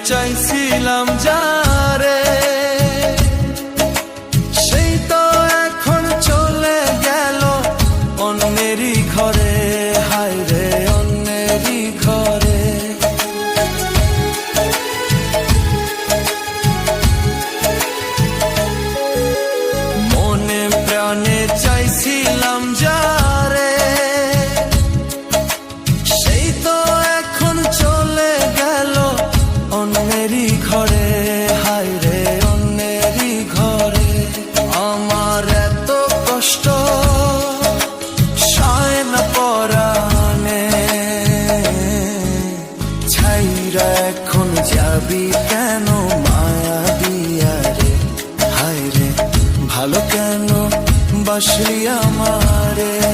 চাইছিলাম যারে, সেই তো এখন চলে গেল অন্যেরই ঘরে। হায় রে অন্যেরই ঘরে। মনে প্রাণে চাইছিলাম যারে, সেই তো এখন চলে গেল অন্যেরই ঘরে। হায় রে অন্যেরই ঘরে। আমার এত কষ্ট সয় না পরাণে, ছাইরা এখন যাবি কেন মায়া দিয়া রে। হায় রে ভালো কেন বাসলি আমারে।